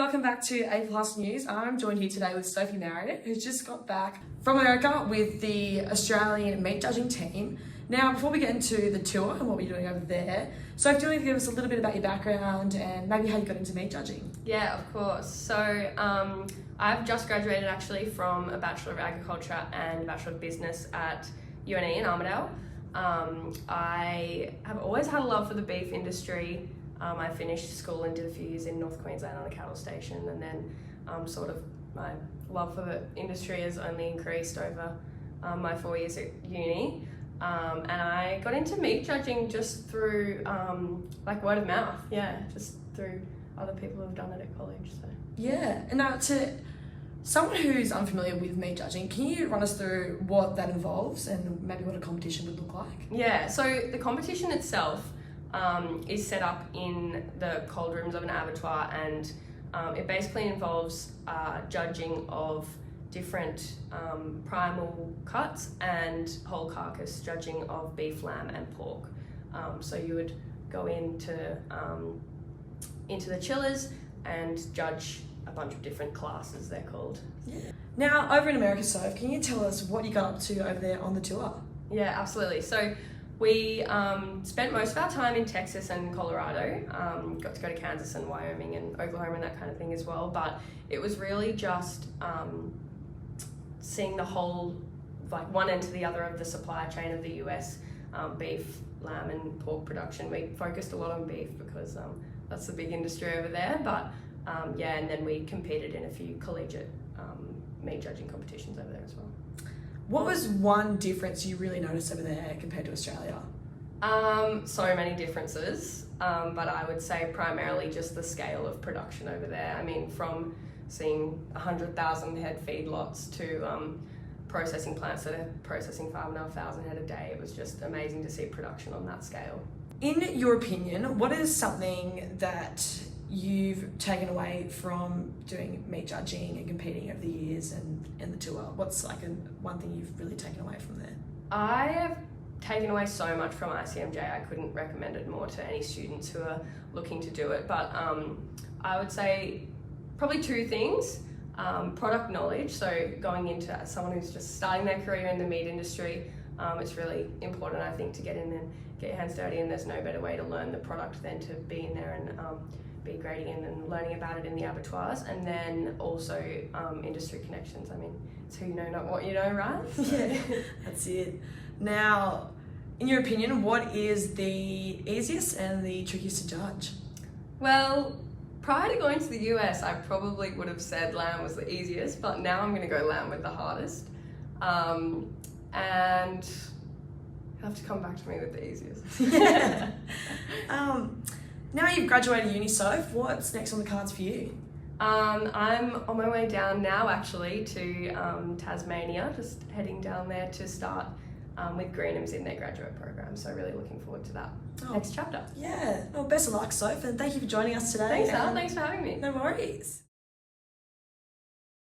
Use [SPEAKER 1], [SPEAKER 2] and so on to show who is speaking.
[SPEAKER 1] welcome back to APlus News. I'm joined here today with Sophie Marriott, who's just got back from America with the Australian meat judging team. Now, before we get into the tour and what we're doing over there, Sophie, do you want to give us a little bit about your background and maybe how you got into meat judging?
[SPEAKER 2] Yeah, of course. So I've just graduated actually from a Bachelor of Agriculture and Bachelor of Business at UNE in Armidale. I have always had a love for the beef industry. I finished school and did a few years in North Queensland on a cattle station, and then sort of my love for the industry has only increased over my 4 years at uni. And I got into meat judging just through like word of mouth, just through other people who've done it at college. So
[SPEAKER 1] Yeah, and now to someone who's unfamiliar with meat judging, can you run us through what that involves and maybe what a competition would look like?
[SPEAKER 2] Yeah, so the competition itself is set up in the cold rooms of an abattoir, and it basically involves judging of different primal cuts and whole carcass judging of beef, lamb and pork. So you would go into the chillers and judge a bunch of different classes, they're called.
[SPEAKER 1] Yeah. Now, over in America, Soph, can you tell us what you got up to over there on the tour?
[SPEAKER 2] Yeah, absolutely. So we spent most of our time in Texas and Colorado, got to go to Kansas and Wyoming and Oklahoma and that kind of thing as well, but it was really just seeing the whole, like one end to the other of the supply chain of the US beef, lamb and pork production. We focused a lot on beef because that's the big industry over there, but and then we competed in a few collegiate meat judging competitions over there as well.
[SPEAKER 1] What was one difference you really noticed over there compared to Australia?
[SPEAKER 2] So many differences, but I would say primarily just the scale of production over there. I mean, from seeing 100,000 head feedlots to processing plants that are processing 5,500 head a day, it was just amazing to see production on that scale.
[SPEAKER 1] In your opinion, what is something that you've taken away from doing meat judging and competing over the years and the tour? What's like one thing you've really taken away from there?
[SPEAKER 2] I have taken away so much from ICMJ. I couldn't recommend it more to any students who are looking to do it, but I would say probably two things. Product knowledge, so going into someone who's just starting their career in the meat industry, it's really important, I think, to get in and get your hands dirty, and there's no better way to learn the product than to be in there and be grading in and learning about it in the abattoirs. And then also industry connections. I mean, it's who you know, not what you know, right?
[SPEAKER 1] Yeah, that's it. Now, in your opinion, what is the easiest and the trickiest to judge?
[SPEAKER 2] Well, prior to going to the US, I probably would have said lamb was the easiest, but now I'm going to go lamb with the hardest. And you'll have to come back to me with the easiest.
[SPEAKER 1] Yeah. Now you've graduated uni, Soph, what's next on the cards for you?
[SPEAKER 2] I'm on my way down now actually to Tasmania, just heading down there to start with Greenham's in their graduate program. So really looking forward to that next chapter.
[SPEAKER 1] Yeah, well, best of luck, Soph, and thank you for joining us today.
[SPEAKER 2] Thanks, Al. Thanks for having me.
[SPEAKER 1] No worries.